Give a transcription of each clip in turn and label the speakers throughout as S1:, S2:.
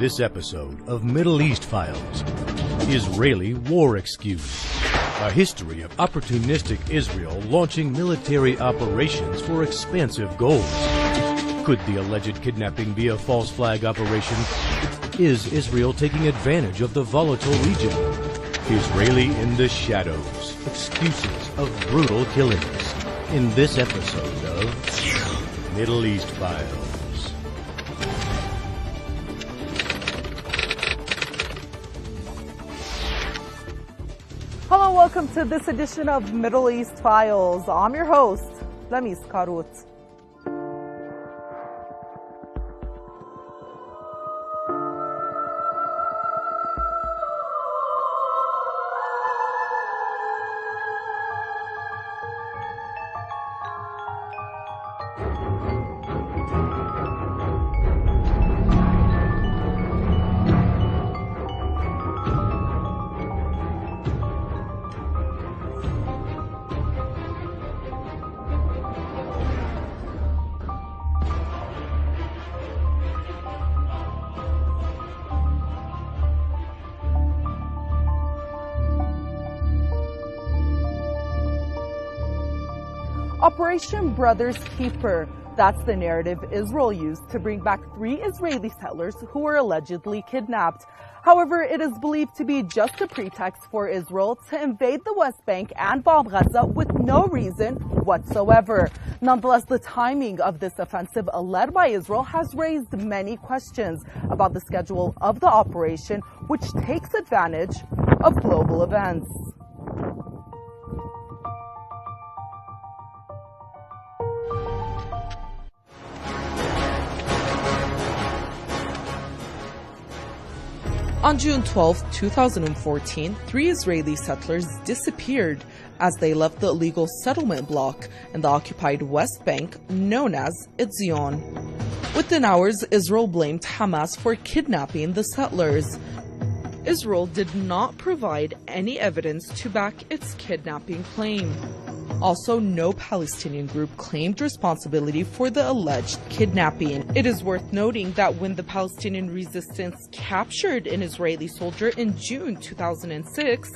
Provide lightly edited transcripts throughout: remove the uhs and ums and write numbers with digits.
S1: this episode of Middle East Files, Israeli War Excuse, a history of opportunistic Israel launching military operations for expansive goals. Could the alleged kidnapping be a false flag operation? Is Israel taking advantage of the volatile region? Israeli in the shadows, excuses of brutal killings, in this episode of Middle East Files.
S2: Hello, welcome to this edition of Middle East Files. I'm your host, Lamis Karut. Operation Brother's Keeper. That's the narrative Israel used to bring back 3 Israeli settlers who were allegedly kidnapped. However, it is believed to be just a pretext for Israel to invade the West Bank and bomb Gaza with no reason whatsoever. Nonetheless, the timing of this offensive led by Israel has raised many questions about the schedule of the operation, which takes advantage of global events. On June 12, 2014, 3 Israeli settlers disappeared as they left the illegal settlement block in the occupied West Bank known as Etzion. Within hours, Israel blamed Hamas for kidnapping the settlers. Israel did not provide any evidence to back its kidnapping claim. Also, no Palestinian group claimed responsibility for the alleged kidnapping. It is worth noting that when the Palestinian resistance captured an Israeli soldier in June 2006,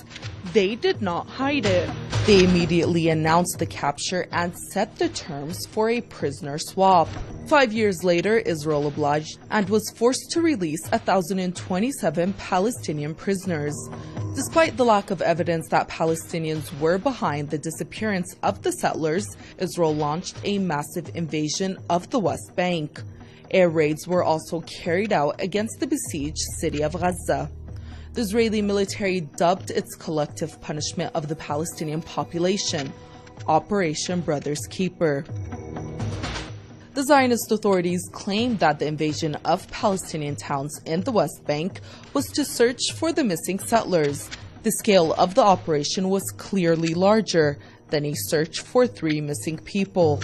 S2: they did not hide it. They immediately announced the capture and set the terms for a prisoner swap. 5 years later, Israel obliged and was forced to release 1,027 Palestinian prisoners. Despite the lack of evidence that Palestinians were behind the disappearance of the settlers, Israel launched a massive invasion of the West Bank. Air raids were also carried out against the besieged city of Gaza. The Israeli military dubbed its collective punishment of the Palestinian population Operation Brother's Keeper. The Zionist authorities claimed that the invasion of Palestinian towns in the West Bank was to search for the missing settlers. The scale of the operation was clearly larger than a search for 3 missing people.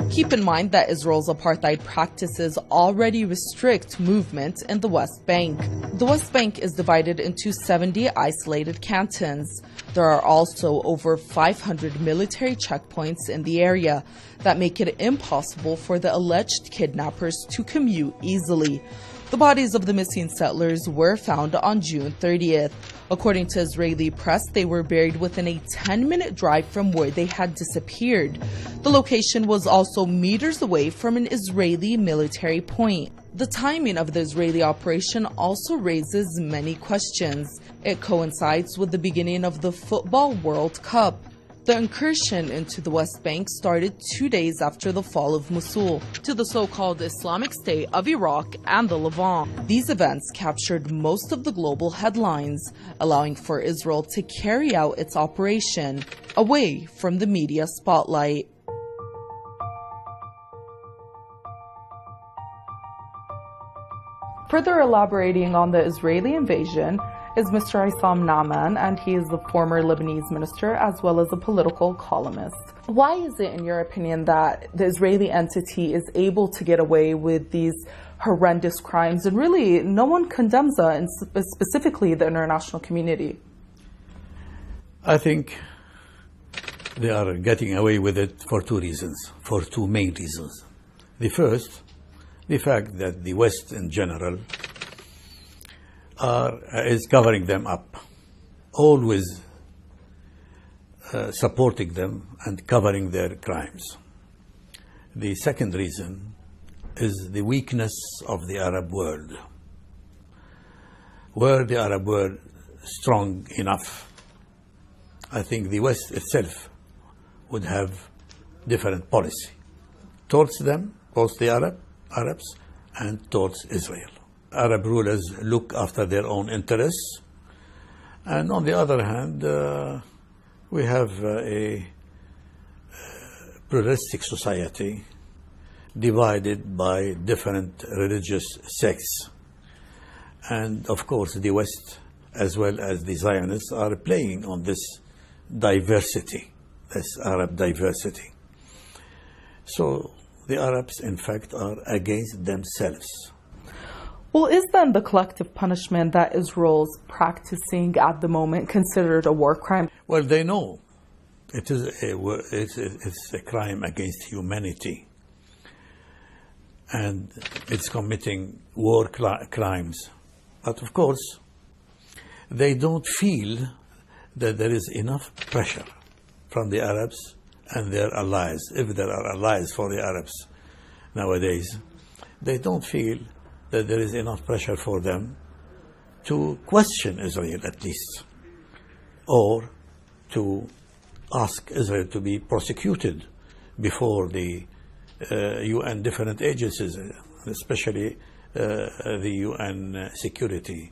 S2: Keep in mind that Israel's apartheid practices already restrict movement in the West Bank. The West Bank is divided into 70 isolated cantons. There are also over 500 military checkpoints in the area that make it impossible for the alleged kidnappers to commute easily. The bodies of the missing settlers were found on June 30th. According to Israeli press, they were buried within a 10-minute drive from where they had disappeared. The location was also meters away from an Israeli military point. The timing of the Israeli operation also raises many questions. It coincides with the beginning of the Football World Cup. The incursion into the West Bank started 2 days after the fall of Mosul to the so-called Islamic State of Iraq and the Levant. These events captured most of the global headlines, allowing for Israel to carry out its operation away from the media spotlight. Further elaborating on the Israeli invasion is Mr. Issam Naaman, and he is the former Lebanese minister as well as a political columnist. Why is it, in your opinion, that the Israeli entity is able to get away with these horrendous crimes and really no one condemns it, and specifically the international community?
S3: I think they are getting away with it for 2 reasons, for 2 main reasons. The first, the fact that the West in general is covering them up, always supporting them and covering their crimes. The second reason is the weakness of the Arab world. Were the Arab world strong enough, I think the West itself would have different policy towards them, towards the Arabs, and towards Israel. Arab rulers look after their own interests, and on the other hand, we have a pluralistic society divided by different religious sects. And of course, the West, as well as the Zionists, are playing on this diversity, this Arab diversity. So the Arabs, in fact, are against themselves.
S2: Well, is then the collective punishment that Israel's practicing at the moment considered a war crime?
S3: Well, they know it is it's a crime against humanity, and it's committing war crimes. But of course, they don't feel that there is enough pressure from the Arabs and their allies. If there are allies for the Arabs nowadays, they don't feel that there is enough pressure for them to question Israel, at least, or to ask Israel to be prosecuted before the UN different agencies, especially the UN security.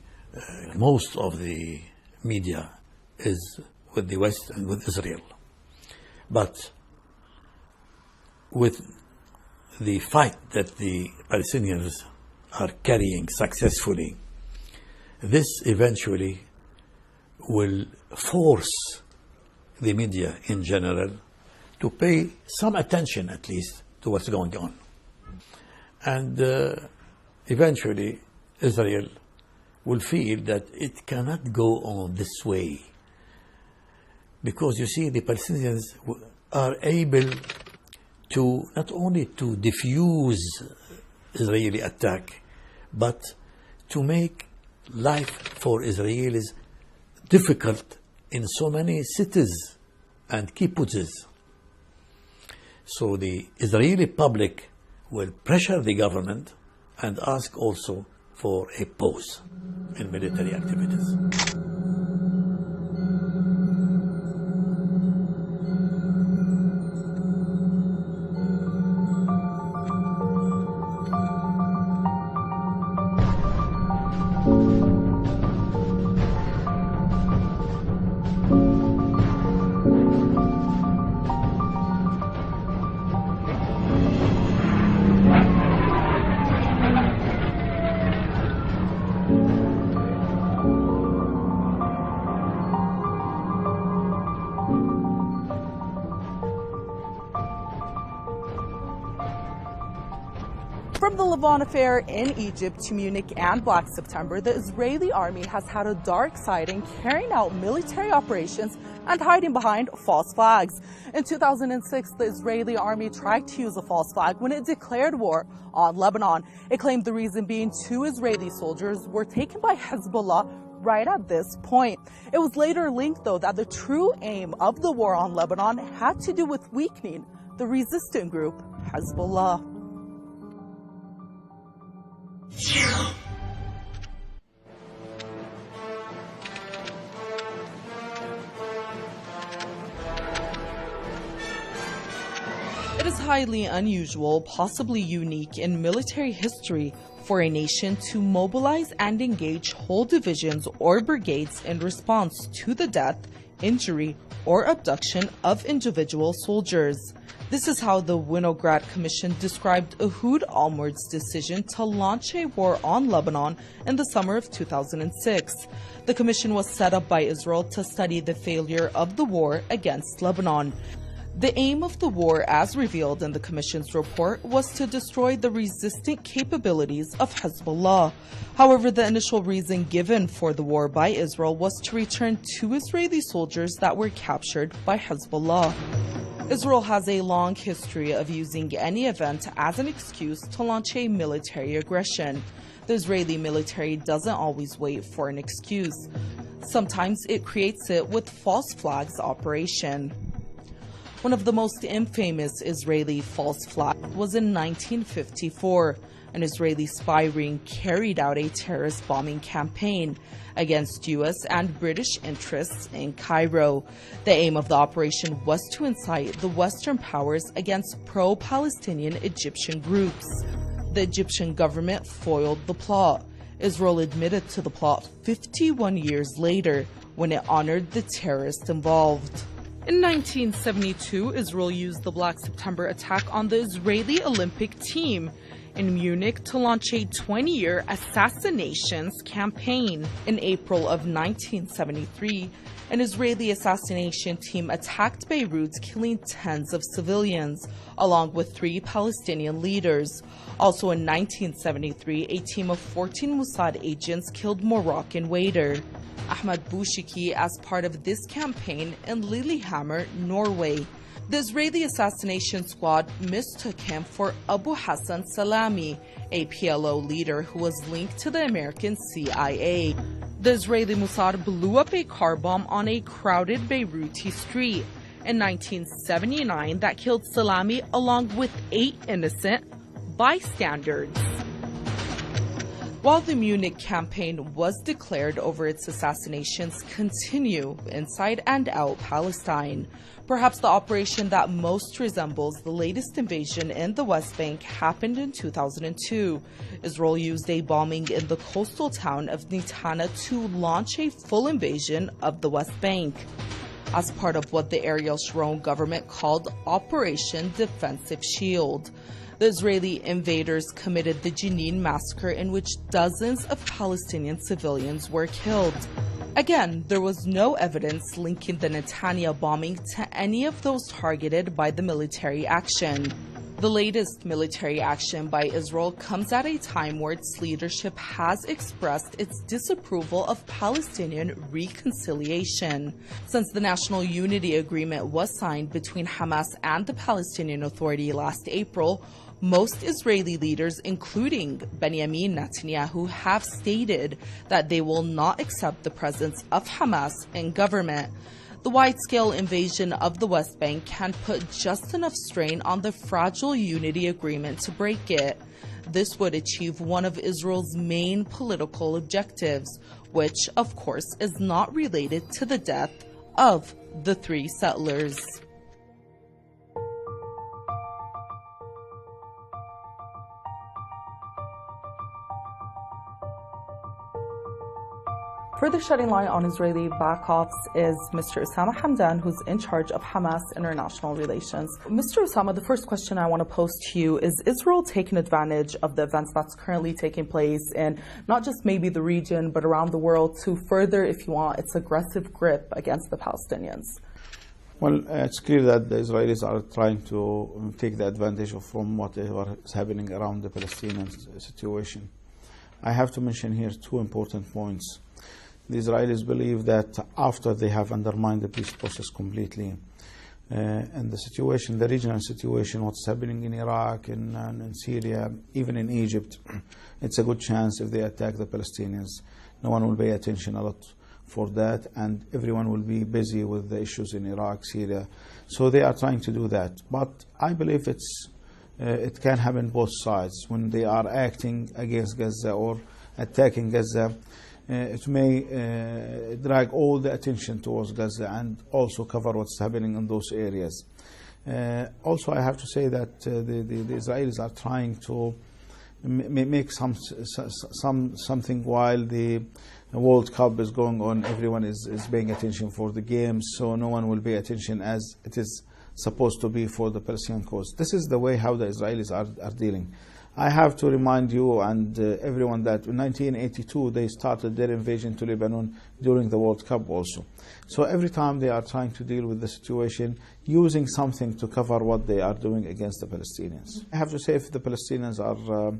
S3: Most of the media is with the West and with Israel. But with the fight that the Palestinians are carrying successfully, this eventually will force the media in general to pay some attention, at least, to what's going on. And eventually, Israel will feel that it cannot go on this way. Because you see, the Palestinians are able to not only to defuse Israeli attack, but to make life for Israelis difficult in so many cities and kibbutzes. So the Israeli public will pressure the government and ask also for a pause in military activities.
S2: From the Lavon affair in Egypt to Munich and Black September, the Israeli army has had a dark side in carrying out military operations and hiding behind false flags. In 2006, the Israeli army tried to use a false flag when it declared war on Lebanon. It claimed the reason being 2 Israeli soldiers were taken by Hezbollah right at this point. It was later linked, though, that the true aim of the war on Lebanon had to do with weakening the resistant group Hezbollah. It is highly unusual, possibly unique in military history, for a nation to mobilize and engage whole divisions or brigades in response to the death, injury, or abduction of individual soldiers. This is how the Winograd Commission described Ehud Olmert's decision to launch a war on Lebanon in the summer of 2006. The commission was set up by Israel to study the failure of the war against Lebanon. The aim of the war, as revealed in the Commission's report, was to destroy the resistant capabilities of Hezbollah. However, the initial reason given for the war by Israel was to return 2 Israeli soldiers that were captured by Hezbollah. Israel has a long history of using any event as an excuse to launch a military aggression. The Israeli military doesn't always wait for an excuse. Sometimes it creates it with false flags operation. One of the most infamous Israeli false flags was in 1954. An Israeli spy ring carried out a terrorist bombing campaign against U.S. and British interests in Cairo. The aim of the operation was to incite the Western powers against pro-Palestinian Egyptian groups. The Egyptian government foiled the plot. Israel admitted to the plot 51 years later when it honored the terrorists involved. In 1972, Israel used the Black September attack on the Israeli Olympic team in Munich to launch a 20-year assassinations campaign. In April of 1973, an Israeli assassination team attacked Beirut, killing tens of civilians, along with 3 Palestinian leaders. Also in 1973, a team of 14 Mossad agents killed Moroccan waiter Ahmed Bouchiki as part of this campaign in Lillehammer, Norway. The Israeli assassination squad mistook him for Abu Hassan Salami, a PLO leader who was linked to the American CIA. The Israeli Mossad blew up a car bomb on a crowded Beiruti street in 1979 that killed Salami along with 8 innocent bystanders. While the Munich campaign was declared over, its assassinations continue inside and out Palestine. Perhaps the operation that most resembles the latest invasion in the West Bank happened in 2002. Israel used a bombing in the coastal town of Netanya to launch a full invasion of the West Bank as part of what the Ariel Sharon government called Operation Defensive Shield. The Israeli invaders committed the Jenin massacre, in which dozens of Palestinian civilians were killed. Again, there was no evidence linking the Netanya bombing to any of those targeted by the military action. The latest military action by Israel comes at a time where its leadership has expressed its disapproval of Palestinian reconciliation. Since the National Unity Agreement was signed between Hamas and the Palestinian Authority last April, most Israeli leaders, including Benjamin Netanyahu, have stated that they will not accept the presence of Hamas in government. The wide-scale invasion of the West Bank can put just enough strain on the fragile unity agreement to break it. This would achieve one of Israel's main political objectives, which, of course, is not related to the death of the 3 settlers. Further shedding light on Israeli backoffs is Mr. Osama Hamdan, who's in charge of Hamas international relations. Mr. Osama, the first question I want to pose to you is Israel taking advantage of the events that's currently taking place in not just maybe the region, but around the world to further, if you want, its aggressive grip against the Palestinians?
S4: Well, it's clear that the Israelis are trying to take the advantage from whatever is happening around the Palestinian situation. I have to mention here 2 important points. The Israelis believe that after they have undermined the peace process completely, and the situation, the regional situation, what's happening in Iraq and in Syria, even in Egypt, it's a good chance if they attack the Palestinians. No one will pay attention a lot for that, and everyone will be busy with the issues in Iraq, Syria. So they are trying to do that. But I believe it can happen both sides. When they are acting against Gaza or attacking Gaza, it may drag all the attention towards Gaza and also cover what's happening in those areas. Also, I have to say that the Israelis are trying to make something while the World Cup is going on. Everyone is paying attention for the games, so no one will pay attention as it is supposed to be for the Palestinian cause. This is the way how the Israelis are dealing. I have to remind you and everyone that in 1982 they started their invasion to Lebanon during the World Cup also. So every time they are trying to deal with the situation, using something to cover what they are doing against the Palestinians. I have to say, if the Palestinians are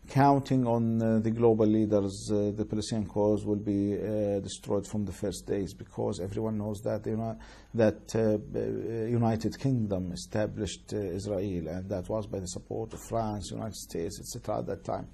S4: counting on the global leaders, the Palestinian cause will be destroyed from the first days, because everyone knows that United Kingdom established Israel, and that was by the support of France, United States, etc. at that time.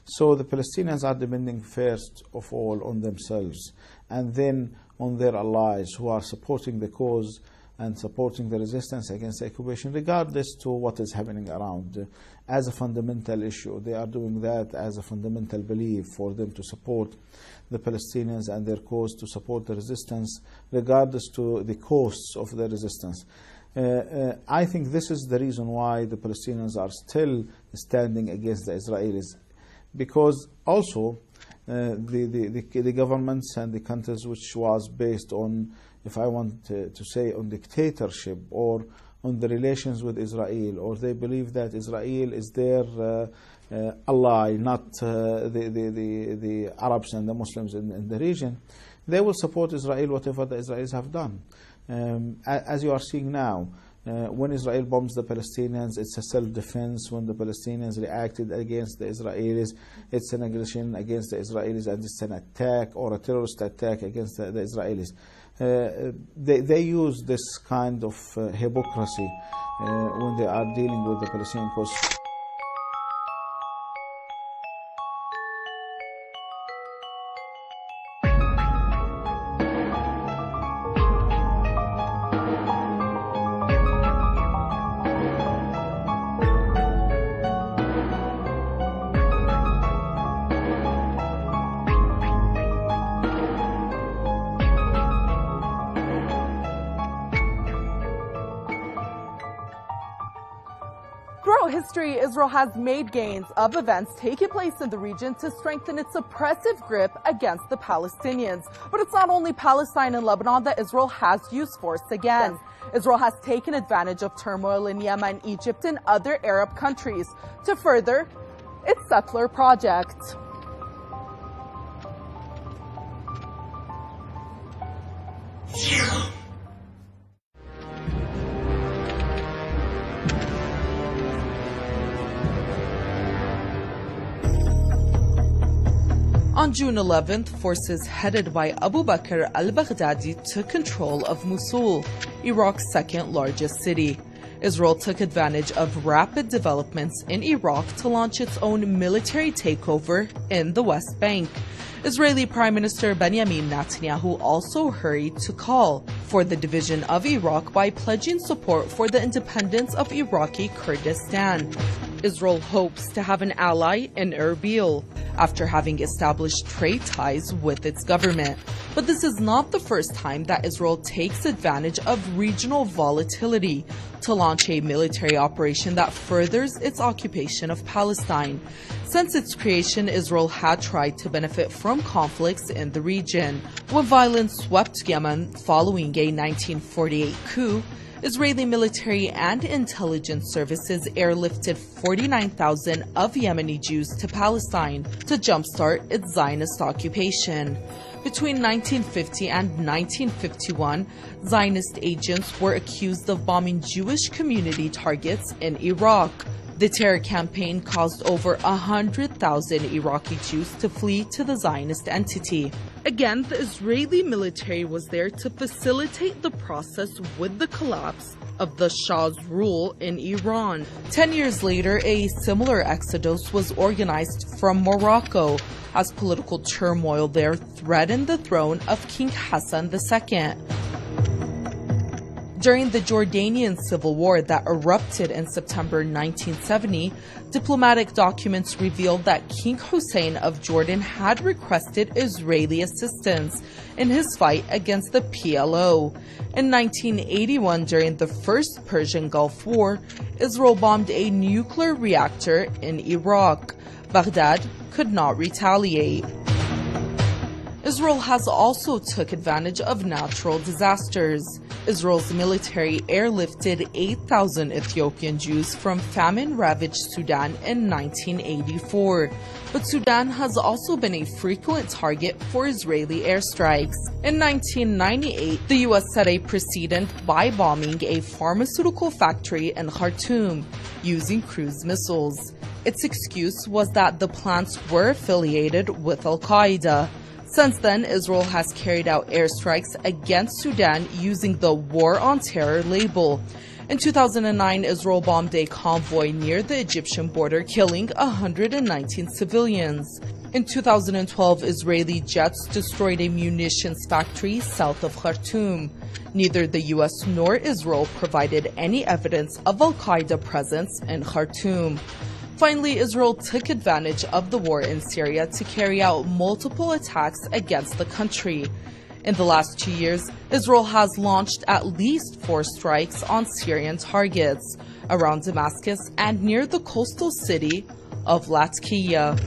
S4: So the Palestinians are depending first of all on themselves, and then on their allies who are supporting the cause and supporting the resistance against the occupation, regardless to what is happening around. As a fundamental issue, they are doing that as a fundamental belief for them to support the Palestinians and their cause, to support the resistance, regardless to the costs of the resistance. I think this is the reason why the Palestinians are still standing against the Israelis, because also the governments and the countries which was based on, if I want to say, on dictatorship or on the relations with Israel, or they believe that Israel is their ally, not the Arabs and the Muslims in the region, they will support Israel whatever the Israelis have done. As you are seeing now, when Israel bombs the Palestinians, it's a self-defense. When the Palestinians reacted against the Israelis, it's an aggression against the Israelis, and it's an attack or a terrorist attack against the Israelis. They use this kind of hypocrisy when they are dealing with the Palestinian cause.
S2: Throughout history, Israel has made gains of events taking place in the region to strengthen its oppressive grip against the Palestinians. But it's not only Palestine and Lebanon that Israel has used force against. Israel has taken advantage of turmoil in Yemen, Egypt, and other Arab countries to further its settler project. On June 11th, forces headed by Abu Bakr al-Baghdadi took control of Mosul, Iraq's second largest city. Israel took advantage of rapid developments in Iraq to launch its own military takeover in the West Bank. Israeli Prime Minister Benjamin Netanyahu also hurried to call for the division of Iraq by pledging support for the independence of Iraqi Kurdistan. Israel hopes to have an ally in Erbil after having established trade ties with its government. But this is not the first time that Israel takes advantage of regional volatility to launch a military operation that furthers its occupation of Palestine. Since its creation, Israel had tried to benefit from conflicts in the region. When violence swept Yemen following a 1948 coup, Israeli military and intelligence services airlifted 49,000 of Yemeni Jews to Palestine to jumpstart its Zionist occupation. Between 1950 and 1951, Zionist agents were accused of bombing Jewish community targets in Iraq. The terror campaign caused over 100,000 Iraqi Jews to flee to the Zionist entity. Again, the Israeli military was there to facilitate the process with the collapse of the Shah's rule in Iran. 10 years later, a similar exodus was organized from Morocco as political turmoil there threatened the throne of King Hassan II. During the Jordanian civil war that erupted in September 1970, diplomatic documents revealed that King Hussein of Jordan had requested Israeli assistance in his fight against the PLO. In 1981, during the First Persian Gulf War, Israel bombed a nuclear reactor in Iraq. Baghdad could not retaliate. Israel has also took advantage of natural disasters. Israel's military airlifted 8,000 Ethiopian Jews from famine-ravaged Sudan in 1984. But Sudan has also been a frequent target for Israeli airstrikes. In 1998, the U.S. set a precedent by bombing a pharmaceutical factory in Khartoum using cruise missiles. Its excuse was that the plants were affiliated with Al-Qaeda. Since then, Israel has carried out airstrikes against Sudan using the War on Terror label. In 2009, Israel bombed a convoy near the Egyptian border, killing 119 civilians. In 2012, Israeli jets destroyed a munitions factory south of Khartoum. Neither the U.S. nor Israel provided any evidence of al-Qaeda presence in Khartoum. Finally, Israel took advantage of the war in Syria to carry out multiple attacks against the country. In the last 2 years, Israel has launched at least 4 strikes on Syrian targets around Damascus and near the coastal city of Latakia.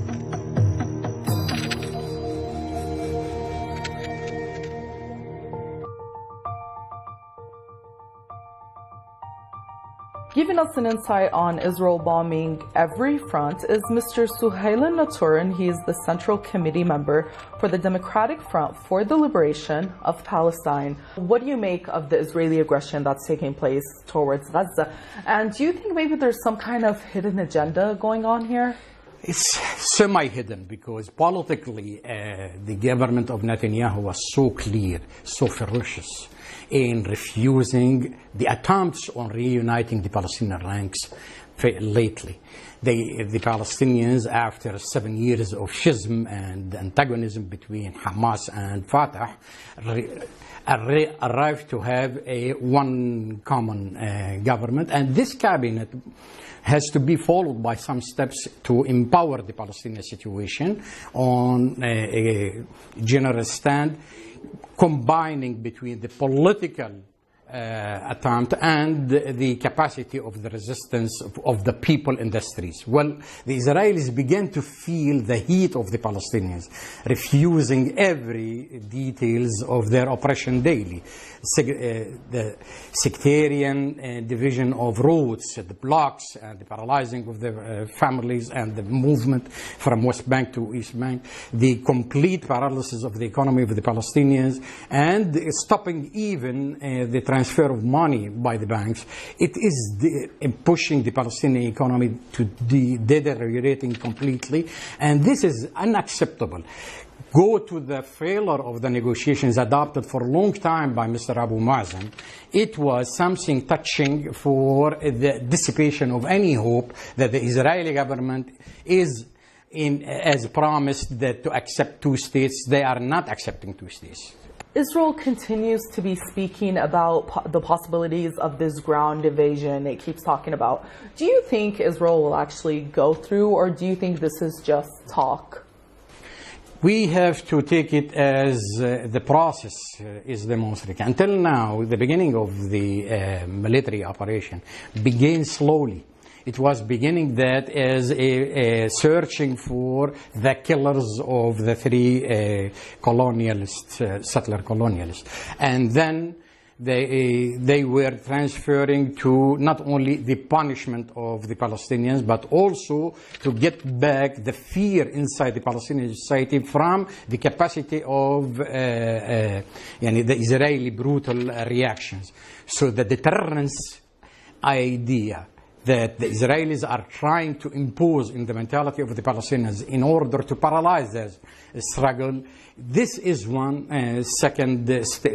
S2: Giving us an insight on Israel bombing every front is Mr. Suhaila Naturin. He is the Central Committee member for the Democratic Front for the Liberation of Palestine. What do you make of the Israeli aggression that's taking place towards Gaza? And do you think maybe there's some kind of hidden agenda going on here?
S5: It's semi-hidden because politically the government of Netanyahu was so clear, so ferocious in refusing the attempts on reuniting the Palestinian ranks lately. The Palestinians, after 7 years of schism and antagonism between Hamas and Fatah, arrived to have one common government, and this cabinet has to be followed by some steps to empower the Palestinian situation on a general stand, combining between the political attempt and the capacity of the resistance of the people in the streets. Well, the Israelis began to feel the heat of the Palestinians, refusing every details of their oppression daily. The sectarian division of roads, the blocks, and the paralyzing of the families and the movement from West Bank to East Bank, the complete paralysis of the economy of the Palestinians, and stopping even the transfer of money by the banks. It is pushing the Palestinian economy to deteriorating completely, and this is unacceptable. Go to the failure of the negotiations adopted for a long time by Mr. Abu Mazen. It was something touching for the dissipation of any hope that the Israeli government is as promised that to accept 2 states. They are not accepting 2 states.
S2: Israel continues to be speaking about the possibilities of this ground invasion it keeps talking about. Do you think Israel will actually go through, or do you think this is just talk?
S5: We have to take it as the process is demonstrating. Until now, the beginning of the military operation began slowly. It was beginning that as a searching for the killers of the 3 settler colonialists. And then they were transferring to not only the punishment of the Palestinians, but also to get back the fear inside the Palestinian society from the capacity of the Israeli brutal reactions. So the deterrence idea that the Israelis are trying to impose in the mentality of the Palestinians in order to paralyze their struggle. This is one second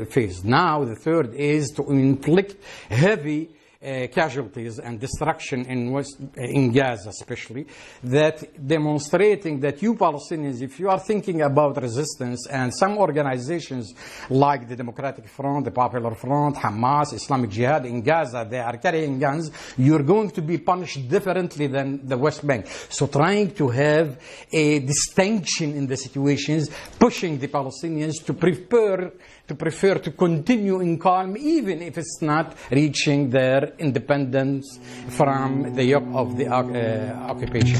S5: phase. Now the third is to inflict heavy casualties and destruction in Gaza especially, that demonstrating that you Palestinians, if you are thinking about resistance, and some organizations like the Democratic Front, the Popular Front, Hamas, Islamic Jihad in Gaza, they are carrying guns, you're going to be punished differently than the West Bank. So trying to have a distinction in the situations, pushing the Palestinians to prefer to continue in calm, even if it's not reaching their independence from the yoke of the occupation.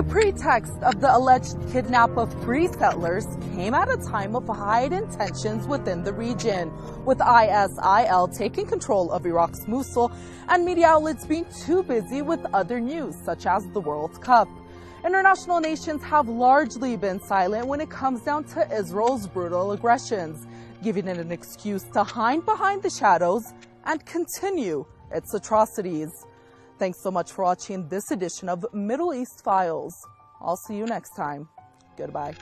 S2: pretext of the alleged kidnap of 3 settlers came at a time of heightened tensions within the region, with ISIL taking control of Iraq's Mosul and media outlets being too busy with other news, such as the World Cup. International nations have largely been silent when it comes down to Israel's brutal aggressions, giving it an excuse to hide behind the shadows and continue its atrocities. Thanks so much for watching this edition of Middle East Files. I'll see you next time. Goodbye.